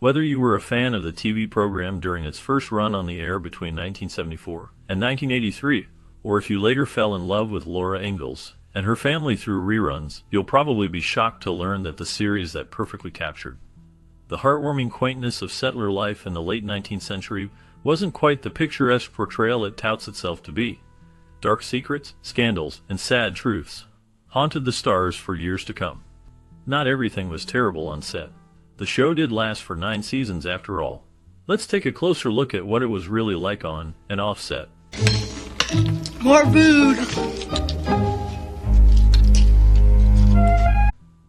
Whether you were a fan of the TV program during its first run on the air between 1974 and 1983, or if you later fell in love with Laura Ingalls and her family through reruns, you'll probably be shocked to learn that the series that perfectly captured the heartwarming quaintness of settler life in the late 19th century wasn't quite the picturesque portrayal it touts itself to be. Dark secrets, scandals, and sad truths haunted the stars for years to come. Not everything was terrible on set. The show did last for 9 seasons after all. Let's take a closer look at what it was really like on and off set. More food!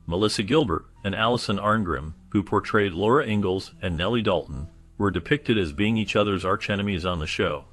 Melissa Gilbert and Alison Arngrim, who portrayed Laura Ingalls and Nellie Dalton, were depicted as being each other's archenemies on the show.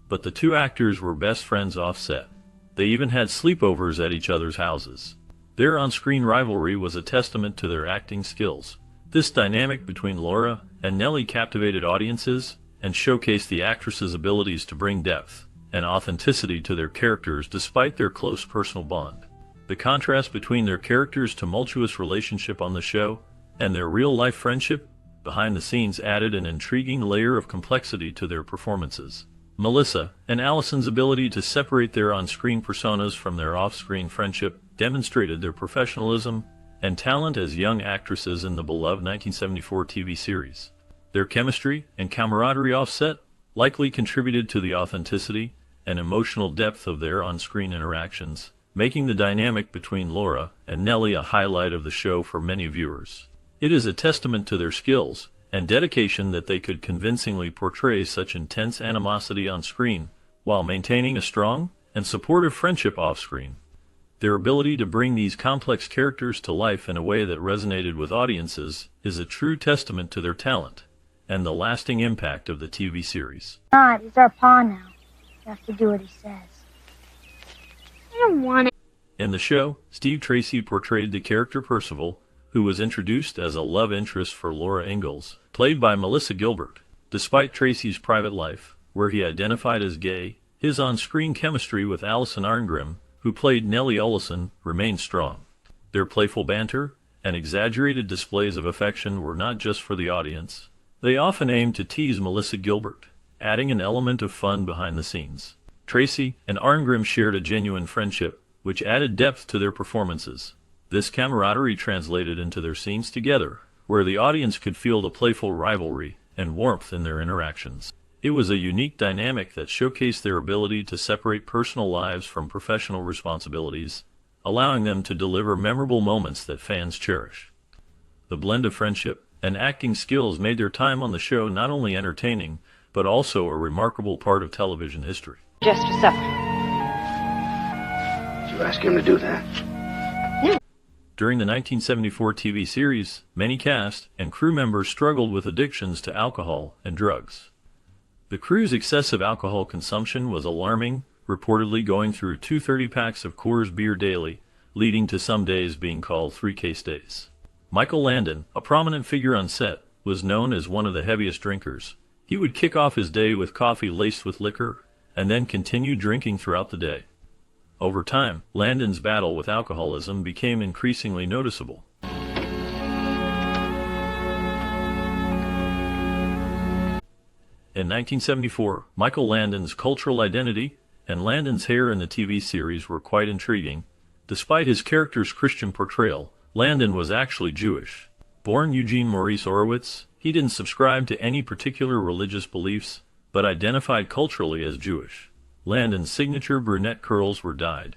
But the two actors were best friends off set. They even had sleepovers at each other's houses. Their on-screen rivalry was a testament to their acting skills. This dynamic between Laura and Nellie captivated audiences and showcased the actresses' abilities to bring depth and authenticity to their characters despite their close personal bond. The contrast between their characters' tumultuous relationship on the show and their real-life friendship behind the scenes added an intriguing layer of complexity to their performances. Melissa and Alison's ability to separate their on-screen personas from their off-screen friendship demonstrated their professionalism and talent as young actresses in the beloved 1974 TV series. Their chemistry and camaraderie off-set likely contributed to the authenticity and emotional depth of their on-screen interactions, making the dynamic between Laura and Nellie a highlight of the show for many viewers. It is a testament to their skills and dedication that they could convincingly portray such intense animosity on screen while maintaining a strong and supportive friendship off-screen. Their ability to bring these complex characters to life in a way that resonated with audiences is a true testament to their talent and the lasting impact of the TV series. He's our pa now. You have to do what he says. I don't want it. In the show, Steve Tracy portrayed the character Percival, who was introduced as a love interest for Laura Ingalls, played by Melissa Gilbert. Despite Tracy's private life, where he identified as gay, his on-screen chemistry with Alison Arngrim, who played Nellie Oleson, remained strong. Their playful banter and exaggerated displays of affection were not just for the audience. They often aimed to tease Melissa Gilbert, adding an element of fun behind the scenes. Tracy and Arngrim shared a genuine friendship, which added depth to their performances. This camaraderie translated into their scenes together, where the audience could feel the playful rivalry and warmth in their interactions. It was a unique dynamic that showcased their ability to separate personal lives from professional responsibilities, allowing them to deliver memorable moments that fans cherish. The blend of friendship and acting skills made their time on the show not only entertaining, but also a remarkable part of television history. Just for supper. Did you ask him to do that? During the 1974 TV series, many cast and crew members struggled with addictions to alcohol and drugs. The crew's excessive alcohol consumption was alarming, reportedly going through 230 packs of Coors beer daily, leading to some days being called 3-case days. Michael Landon, a prominent figure on set, was known as one of the heaviest drinkers. He would kick off his day with coffee laced with liquor, and then continue drinking throughout the day. Over time, Landon's battle with alcoholism became increasingly noticeable. In 1974, Michael Landon's cultural identity and Landon's hair in the TV series were quite intriguing. Despite his character's Christian portrayal, Landon was actually Jewish. Born Eugene Maurice Orowitz, he didn't subscribe to any particular religious beliefs, but identified culturally as Jewish. Landon's signature brunette curls were dyed.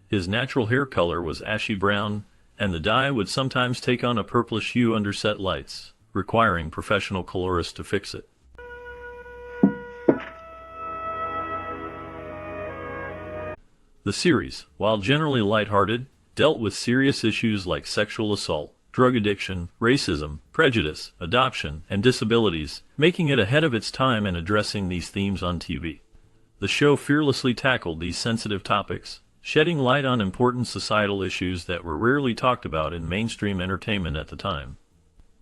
His natural hair color was ashy brown, and the dye would sometimes take on a purplish hue under set lights, requiring professional colorists to fix it. The series, while generally lighthearted, dealt with serious issues like sexual assault, drug addiction, racism, prejudice, adoption, and disabilities, making it ahead of its time in addressing these themes on TV. The show fearlessly tackled these sensitive topics, shedding light on important societal issues that were rarely talked about in mainstream entertainment at the time.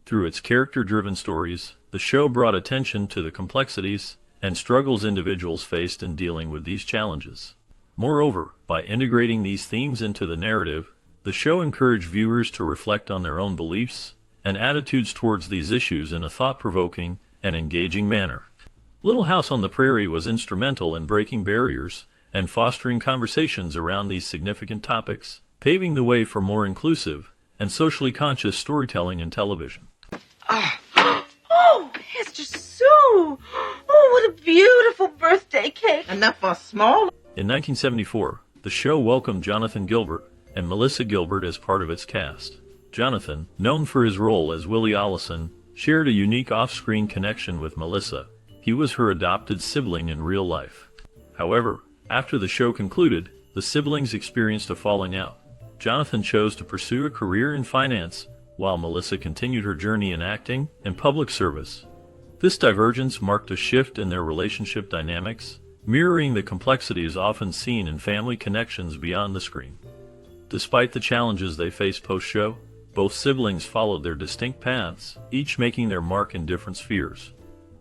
Through its character-driven stories, the show brought attention to the complexities and struggles individuals faced in dealing with these challenges. Moreover, by integrating these themes into the narrative, the show encouraged viewers to reflect on their own beliefs and attitudes towards these issues in a thought-provoking and engaging manner. Little House on the Prairie was instrumental in breaking barriers and fostering conversations around these significant topics, paving the way for more inclusive and socially conscious storytelling in television. Oh, Mr. Sue. Oh, what a beautiful birthday cake. Enough for a small. In 1974, the show welcomed Jonathan Gilbert and Melissa Gilbert as part of its cast. Jonathan, known for his role as Willie Allison, shared a unique off-screen connection with Melissa. He was her adopted sibling in real life. However, after the show concluded, the siblings experienced a falling out. Jonathan chose to pursue a career in finance, while Melissa continued her journey in acting and public service. This divergence marked a shift in their relationship dynamics, mirroring the complexities often seen in family connections beyond the screen. Despite the challenges they faced post-show, both siblings followed their distinct paths, each making their mark in different spheres.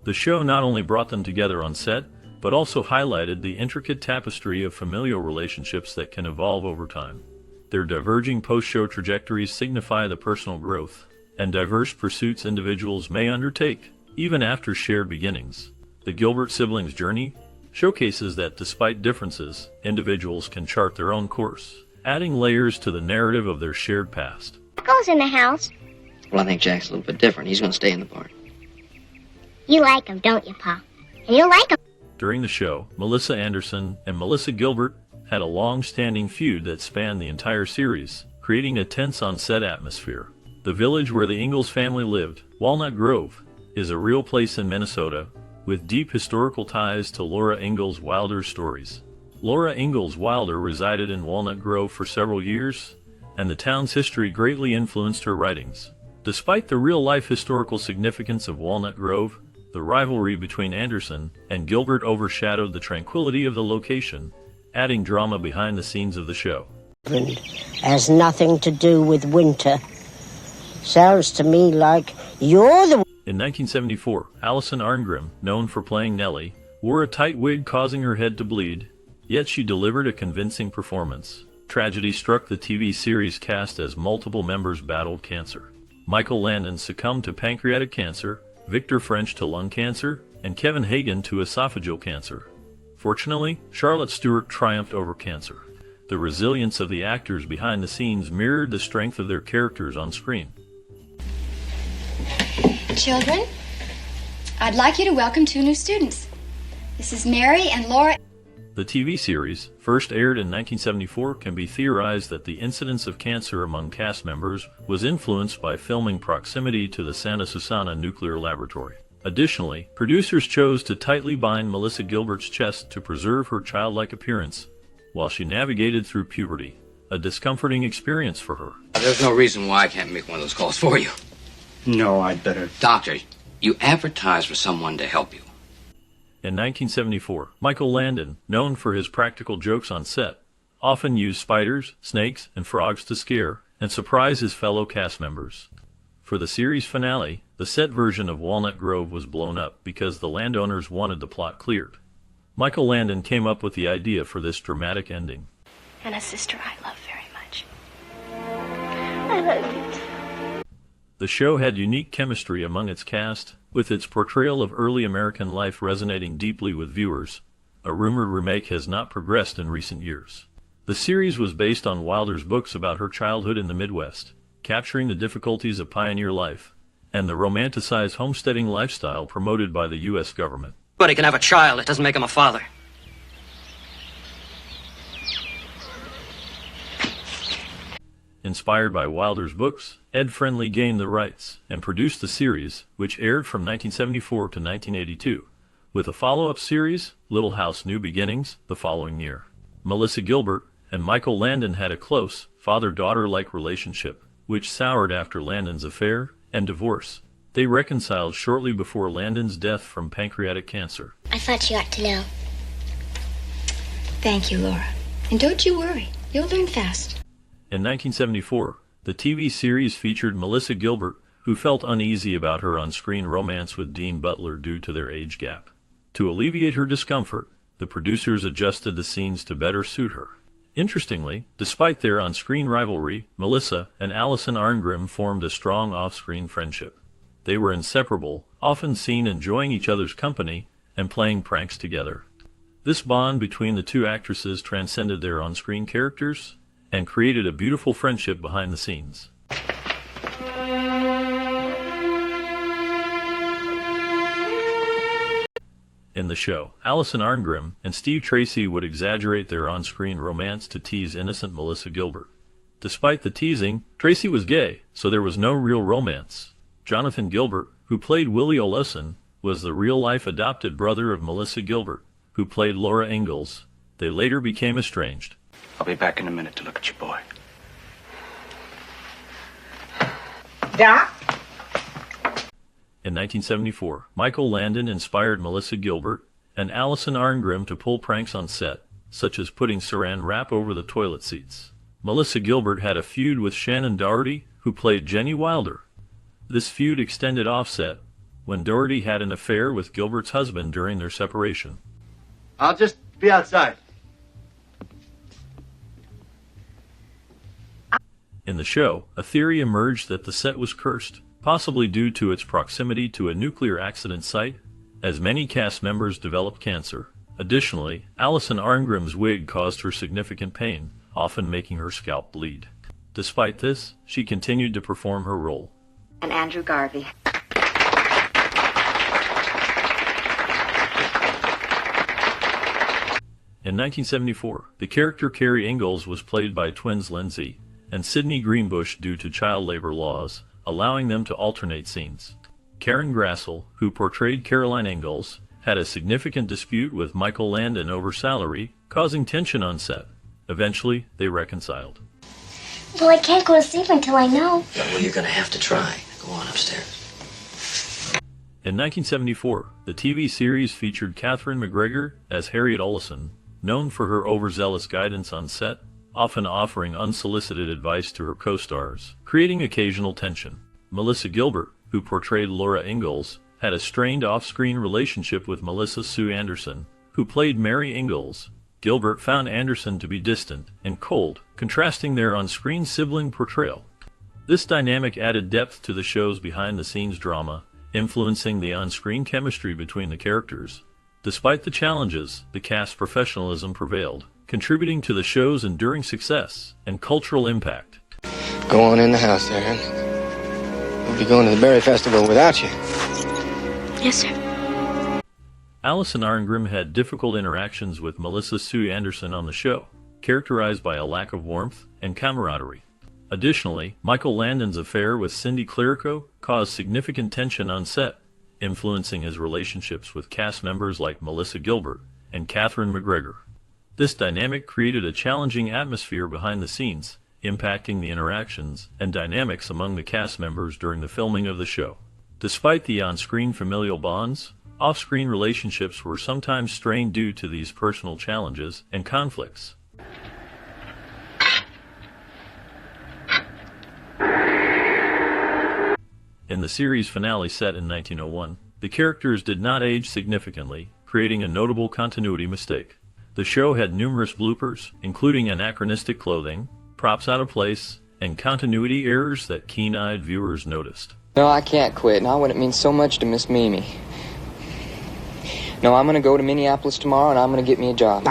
The show not only brought them together on set, but also highlighted the intricate tapestry of familial relationships that can evolve over time. Their diverging post-show trajectories signify the personal growth and diverse pursuits individuals may undertake, even after shared beginnings. The Gilbert siblings' journey showcases that despite differences, individuals can chart their own course, adding layers to the narrative of their shared past. Goes in the house. Well, I think Jack's a little bit different. He's going to stay in the barn. You like him, don't you, Pa? And you like him. During the show, Melissa Anderson and Melissa Gilbert had a long-standing feud that spanned the entire series, creating a tense on-set atmosphere. The village where the Ingalls family lived, Walnut Grove, is a real place in Minnesota, with deep historical ties to Laura Ingalls Wilder's stories. Laura Ingalls Wilder resided in Walnut Grove for several years, and the town's history greatly influenced her writings. Despite the real-life historical significance of Walnut Grove, the rivalry between Anderson and Gilbert overshadowed the tranquility of the location, adding drama behind the scenes of the show. Has nothing to do with winter. Sounds to me like you're the... In 1974, Allison Arngrim, known for playing Nellie, wore a tight wig causing her head to bleed, yet she delivered a convincing performance. Tragedy struck the TV series cast as multiple members battled cancer. Michael Landon succumbed to pancreatic cancer, Victor French to lung cancer, and Kevin Hagen to esophageal cancer. Fortunately, Charlotte Stewart triumphed over cancer. The resilience of the actors behind the scenes mirrored the strength of their characters on screen. Children, I'd like you to welcome two new students. This is Mary and Laura. The TV series, first aired in 1974, can be theorized that the incidence of cancer among cast members was influenced by filming proximity to the Santa Susana nuclear laboratory. Additionally, producers chose to tightly bind Melissa Gilbert's chest to preserve her childlike appearance while she navigated through puberty, a discomforting experience for her. There's no reason why I can't make one of those calls for you. No, I'd better. Doctor, you advertise for someone to help you. In 1974, Michael Landon, known for his practical jokes on set, often used spiders, snakes, and frogs to scare and surprise his fellow cast members. For the series finale, the set version of Walnut Grove was blown up because the landowners wanted the plot cleared. Michael Landon came up with the idea for this dramatic ending. And a sister I love very much. I love you too. The show had unique chemistry among its cast, with its portrayal of early American life resonating deeply with viewers. A rumored remake has not progressed in recent years. The series was based on Wilder's books about her childhood in the Midwest, capturing the difficulties of pioneer life and the romanticized homesteading lifestyle promoted by the U.S. government. Anybody can have a child. It doesn't make him a father. Inspired by Wilder's books, Ed Friendly gained the rights and produced the series, which aired from 1974 to 1982, with a follow-up series, Little House New Beginnings, the following year. Melissa Gilbert and Michael Landon had a close, father-daughter-like relationship, which soured after Landon's affair and divorce. They reconciled shortly before Landon's death from pancreatic cancer. I thought you ought to know. Thank you, Laura. And don't you worry. You'll learn fast. In 1974, the TV series featured Melissa Gilbert, who felt uneasy about her on-screen romance with Dean Butler due to their age gap. To alleviate her discomfort, the producers adjusted the scenes to better suit her. Interestingly, despite their on-screen rivalry, Melissa and Allison Arngrim formed a strong off-screen friendship. They were inseparable, often seen enjoying each other's company and playing pranks together. This bond between the two actresses transcended their on-screen characters and created a beautiful friendship behind the scenes. In the show, Allison Arngrim and Steve Tracy would exaggerate their on-screen romance to tease innocent Melissa Gilbert. Despite the teasing, Tracy was gay, so there was no real romance. Jonathan Gilbert, who played Willie Oleson, was the real-life adopted brother of Melissa Gilbert, who played Laura Ingalls. They later became estranged. I'll be back in a minute to look at your boy. Doc? In 1974, Michael Landon inspired Melissa Gilbert and Allison Arngrim to pull pranks on set, such as putting saran wrap over the toilet seats. Melissa Gilbert had a feud with Shannon Doherty, who played Jenny Wilder. This feud extended offset when Doherty had an affair with Gilbert's husband during their separation. I'll just be outside. In the show, a theory emerged that the set was cursed, possibly due to its proximity to a nuclear accident site, as many cast members developed cancer. Additionally, Allison Arngrim's wig caused her significant pain, often making her scalp bleed. Despite this, she continued to perform her role. And Andrew Garvey. In 1974, the character Carrie Ingalls was played by twins Lindsay and Sidney Greenbush due to child labor laws, allowing them to alternate scenes. Karen Grassel, who portrayed Caroline Ingalls, had a significant dispute with Michael Landon over salary, causing tension on set. Eventually, they reconciled. Well, I can't go to sleep until I know. Well, you're going to have to try. Go on upstairs. In 1974, the TV series featured Catherine McGregor as Harriet Oleson, known for her overzealous guidance on set, often offering unsolicited advice to her co-stars, creating occasional tension. Melissa Gilbert, who portrayed Laura Ingalls, had a strained off-screen relationship with Melissa Sue Anderson, who played Mary Ingalls. Gilbert found Anderson to be distant and cold, contrasting their on-screen sibling portrayal. This dynamic added depth to the show's behind-the-scenes drama, influencing the on-screen chemistry between the characters. Despite the challenges, the cast's professionalism prevailed, contributing to the show's enduring success and cultural impact. Go on in the house there, hon. We'll be going to the Berry Festival without you. Yes, sir. Allison Arngrim had difficult interactions with Melissa Sue Anderson on the show, characterized by a lack of warmth and camaraderie. Additionally, Michael Landon's affair with Cindy Clerico caused significant tension on set, influencing his relationships with cast members like Melissa Gilbert and Catherine McGregor. This dynamic created a challenging atmosphere behind the scenes, impacting the interactions and dynamics among the cast members during the filming of the show. Despite the on-screen familial bonds, off-screen relationships were sometimes strained due to these personal challenges and conflicts. In the series finale set in 1901, the characters did not age significantly, creating a notable continuity mistake. The show had numerous bloopers, including anachronistic clothing, props out of place, and continuity errors that keen-eyed viewers noticed. No, I can't quit. Not when it means so much to Miss Mimi. No, I'm going to go to Minneapolis tomorrow and I'm going to get me a job.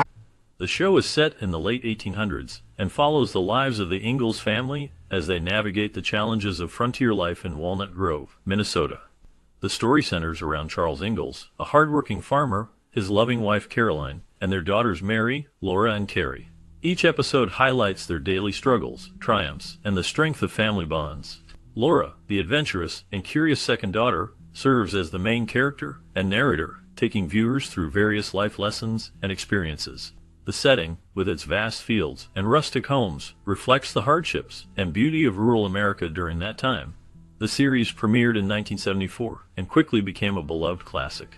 The show is set in the late 1800s and follows the lives of the Ingalls family as they navigate the challenges of frontier life in Walnut Grove, Minnesota. The story centers around Charles Ingalls, a hardworking farmer, his loving wife Caroline, and their daughters Mary, Laura, and Carrie. Each episode highlights their daily struggles, triumphs, and the strength of family bonds. Laura, the adventurous and curious second daughter, serves as the main character and narrator, taking viewers through various life lessons and experiences. The setting, with its vast fields and rustic homes, reflects the hardships and beauty of rural America during that time. The series premiered in 1974 and quickly became a beloved classic.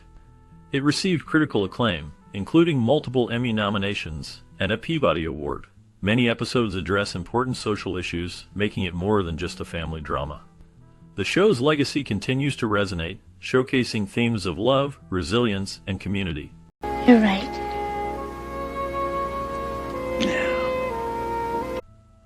It received critical acclaim, including multiple Emmy nominations and a Peabody Award. Many episodes address important social issues, making it more than just a family drama. The show's legacy continues to resonate, showcasing themes of love, resilience, and community. You're right. Now,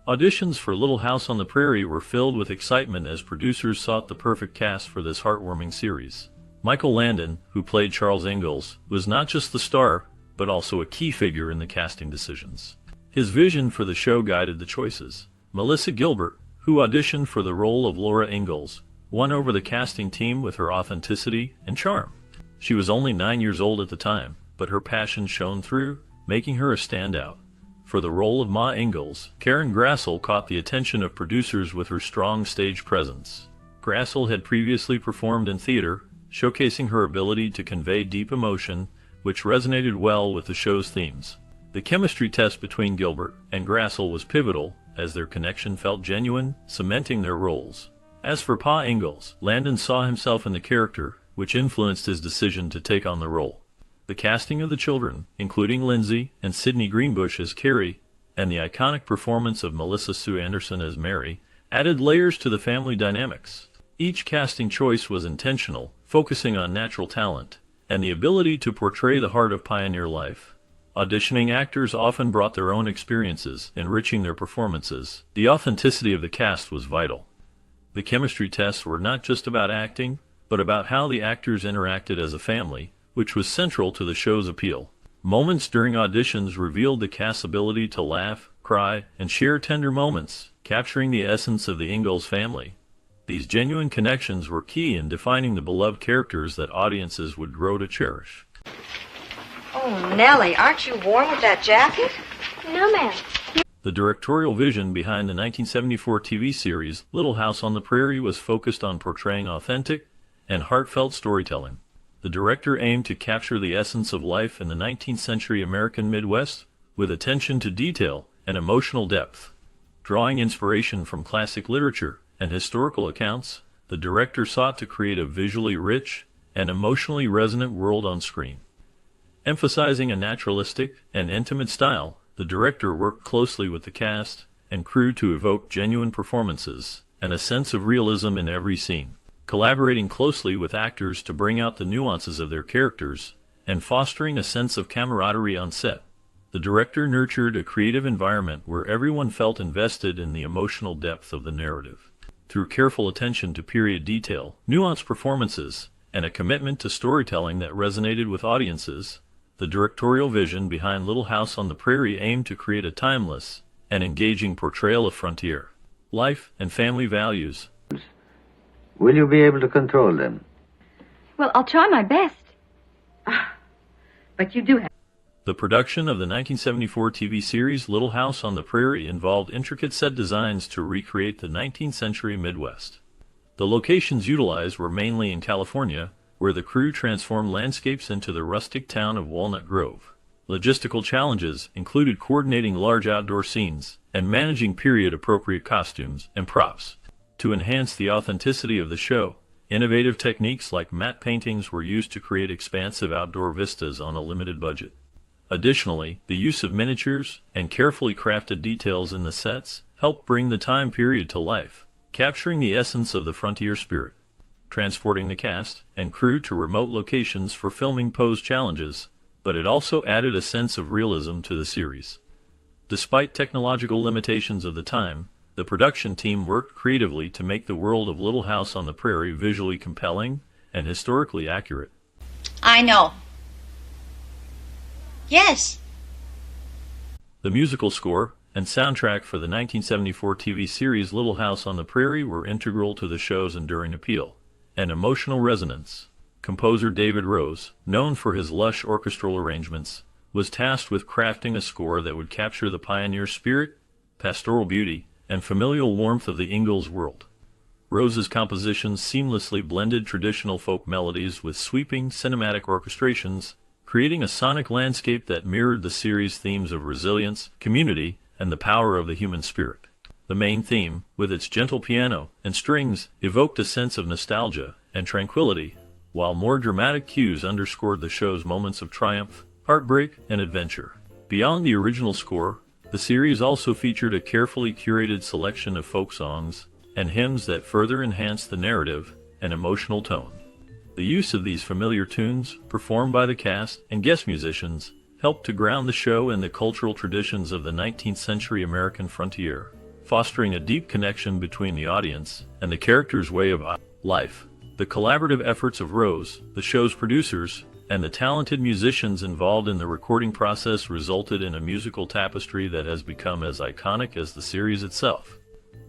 Auditions for Little House on the Prairie were filled with excitement as producers sought the perfect cast for this heartwarming series. Michael Landon, who played Charles Ingalls, was not just the star, but also a key figure in the casting decisions. His vision for the show guided the choices. Melissa Gilbert, who auditioned for the role of Laura Ingalls, won over the casting team with her authenticity and charm. She was only 9 years old at the time, but her passion shone through, making her a standout. For the role of Ma Ingalls, Karen Grassel caught the attention of producers with her strong stage presence. Grassel had previously performed in theater, showcasing her ability to convey deep emotion, which resonated well with the show's themes. The chemistry test between Gilbert and Grassel was pivotal, as their connection felt genuine, cementing their roles. As for Pa Ingalls, Landon saw himself in the character, which influenced his decision to take on the role. The casting of the children, including Lindsay and Sidney Greenbush as Carrie, and the iconic performance of Melissa Sue Anderson as Mary, added layers to the family dynamics. Each casting choice was intentional, focusing on natural talent, and the ability to portray the heart of pioneer life. Auditioning actors often brought their own experiences, enriching their performances. The authenticity of the cast was vital. The chemistry tests were not just about acting, but about how the actors interacted as a family, which was central to the show's appeal. Moments during auditions revealed the cast's ability to laugh, cry, and share tender moments, capturing the essence of the Ingalls family. These genuine connections were key in defining the beloved characters that audiences would grow to cherish. Oh, Nellie, aren't you warm with that jacket? No, ma'am. The directorial vision behind the 1974 TV series Little House on the Prairie was focused on portraying authentic and heartfelt storytelling. The director aimed to capture the essence of life in the 19th century American Midwest with attention to detail and emotional depth. Drawing inspiration from classic literature and historical accounts, the director sought to create a visually rich and emotionally resonant world on screen. Emphasizing a naturalistic and intimate style, the director worked closely with the cast and crew to evoke genuine performances and a sense of realism in every scene. Collaborating closely with actors to bring out the nuances of their characters, and fostering a sense of camaraderie on set. The director nurtured a creative environment where everyone felt invested in the emotional depth of the narrative. Through careful attention to period detail, nuanced performances, and a commitment to storytelling that resonated with audiences, the directorial vision behind Little House on the Prairie aimed to create a timeless and engaging portrayal of frontier life and family values. Will you be able to control them? Well, I'll try my best. But you do have... The production of the 1974 TV series Little House on the Prairie involved intricate set designs to recreate the 19th century Midwest. The locations utilized were mainly in California, where the crew transformed landscapes into the rustic town of Walnut Grove. Logistical challenges included coordinating large outdoor scenes and managing period-appropriate costumes and props. To enhance the authenticity of the show, innovative techniques like matte paintings were used to create expansive outdoor vistas on a limited budget. Additionally, the use of miniatures and carefully crafted details in the sets helped bring the time period to life, capturing the essence of the frontier spirit. Transporting the cast and crew to remote locations for filming posed challenges, but it also added a sense of realism to the series. Despite technological limitations of the time, the production team worked creatively to make the world of Little House on the Prairie visually compelling and historically accurate. I know. Yes. The musical score and soundtrack for the 1974 TV series Little House on the Prairie were integral to the show's enduring appeal and emotional resonance. Composer David Rose, known for his lush orchestral arrangements, was tasked with crafting a score that would capture the pioneer spirit, pastoral beauty, and familial warmth of the Ingalls world. Rose's compositions seamlessly blended traditional folk melodies with sweeping cinematic orchestrations, creating a sonic landscape that mirrored the series' themes of resilience, community, and the power of the human spirit. The main theme, with its gentle piano and strings, evoked a sense of nostalgia and tranquility, while more dramatic cues underscored the show's moments of triumph, heartbreak, and adventure. Beyond the original score, the series also featured a carefully curated selection of folk songs and hymns that further enhanced the narrative and emotional tone. The use of these familiar tunes, performed by the cast and guest musicians, helped to ground the show in the cultural traditions of the 19th century American frontier. fostering a deep connection between the audience and the characters' way of life. The collaborative efforts of Rose, the show's producers, and the talented musicians involved in the recording process resulted in a musical tapestry that has become as iconic as the series itself.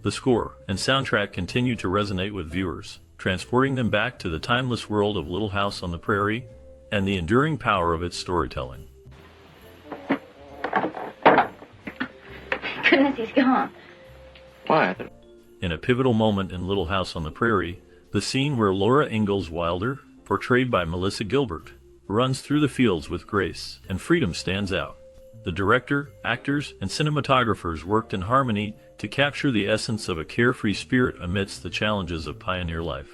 The score and soundtrack continue to resonate with viewers, transporting them back to the timeless world of Little House on the Prairie and the enduring power of its storytelling. Goodness, he's gone. Why? In a pivotal moment in Little House on the Prairie, the scene where Laura Ingalls Wilder, portrayed by Melissa Gilbert, runs through the fields with grace and freedom stands out. The director, actors, and cinematographers worked in harmony to capture the essence of a carefree spirit amidst the challenges of pioneer life.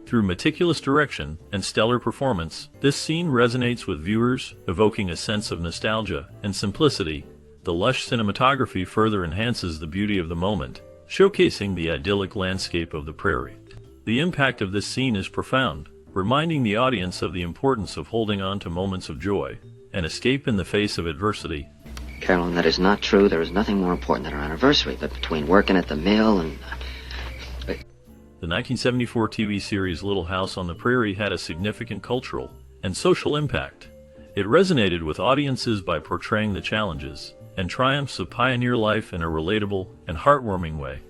Through meticulous direction and stellar performance, this scene resonates with viewers, evoking a sense of nostalgia and simplicity. The lush cinematography further enhances the beauty of the moment, showcasing the idyllic landscape of the prairie. The impact of this scene is profound, reminding the audience of the importance of holding on to moments of joy and escape in the face of adversity. Carolyn, that is not true. There is nothing more important than our anniversary, but between working at the mill and... The 1974 TV series Little House on the Prairie had a significant cultural and social impact. It resonated with audiences by portraying the challenges and triumphs of pioneer life in a relatable and heartwarming way.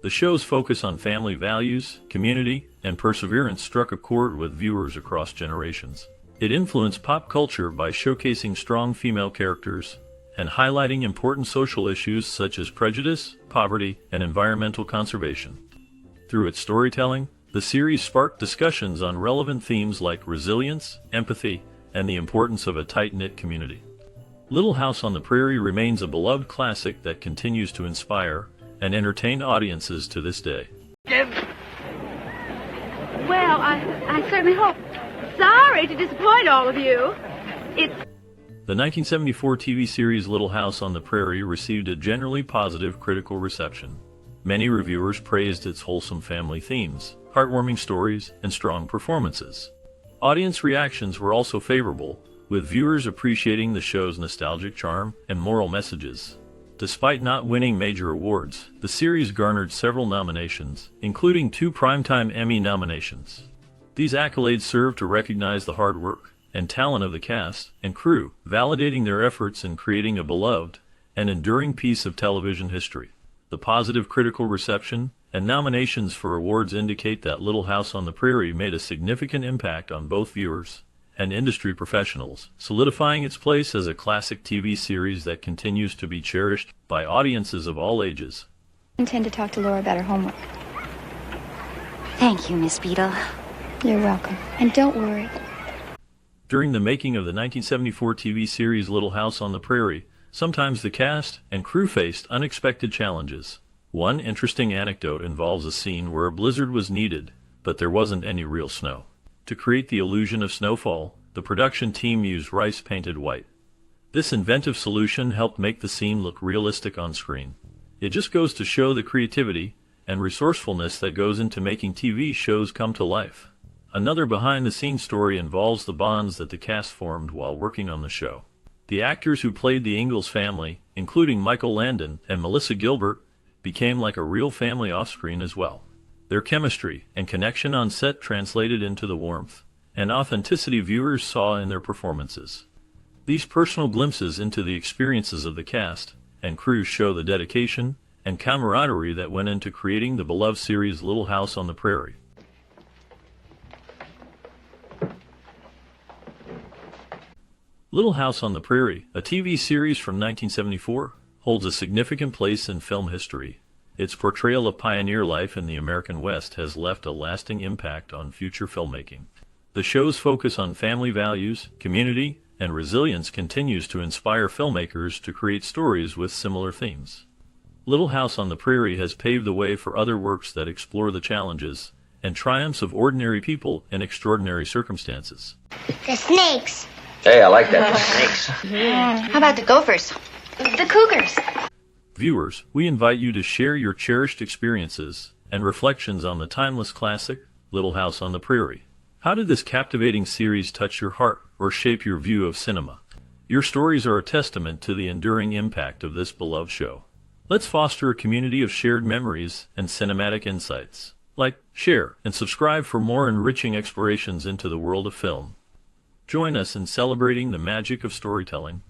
The show's focus on family values, community, and perseverance struck a chord with viewers across generations. It influenced pop culture by showcasing strong female characters and highlighting important social issues such as prejudice, poverty, and environmental conservation. Through its storytelling, the series sparked discussions on relevant themes like resilience, empathy, and the importance of a tight-knit community. Little House on the Prairie remains a beloved classic that continues to inspire and entertain audiences to this day. Well, I certainly hope. Sorry to disappoint all of you. The 1974 TV series Little House on the Prairie received a generally positive critical reception. Many reviewers praised its wholesome family themes, heartwarming stories, and strong performances. Audience reactions were also favorable, with viewers appreciating the show's nostalgic charm and moral messages. Despite not winning major awards, the series garnered several nominations, including 2 Primetime Emmy nominations. These accolades serve to recognize the hard work and talent of the cast and crew, validating their efforts in creating a beloved and enduring piece of television history. The positive critical reception and nominations for awards indicate that Little House on the Prairie made a significant impact on both viewers and industry professionals, solidifying its place as a classic TV series that continues to be cherished by audiences of all ages. I intend to talk to Laura about her homework. Thank you, Miss Beadle. You're welcome. And don't worry. During the making of the 1974 TV series Little House on the Prairie, sometimes the cast and crew faced unexpected challenges. One interesting anecdote involves a scene where a blizzard was needed, but there wasn't any real snow. To create the illusion of snowfall, the production team used rice painted white. This inventive solution helped make the scene look realistic on screen. It just goes to show the creativity and resourcefulness that goes into making TV shows come to life. Another behind-the-scenes story involves the bonds that the cast formed while working on the show. The actors who played the Ingalls family, including Michael Landon and Melissa Gilbert, became like a real family off-screen as well. Their chemistry and connection on set translated into the warmth and authenticity viewers saw in their performances. These personal glimpses into the experiences of the cast and crew show the dedication and camaraderie that went into creating the beloved series Little House on the Prairie. Little House on the Prairie, a TV series from 1974, holds a significant place in film history. Its portrayal of pioneer life in the American West has left a lasting impact on future filmmaking. The show's focus on family values, community, and resilience continues to inspire filmmakers to create stories with similar themes. Little House on the Prairie has paved the way for other works that explore the challenges and triumphs of ordinary people in extraordinary circumstances. The snakes. Hey, I like that. Snakes. How about the gophers? The cougars. Viewers, we invite you to share your cherished experiences and reflections on the timeless classic, Little House on the Prairie. How did this captivating series touch your heart or shape your view of cinema? Your stories are a testament to the enduring impact of this beloved show. Let's foster a community of shared memories and cinematic insights. Like, share, and subscribe for more enriching explorations into the world of film. Join us in celebrating the magic of storytelling.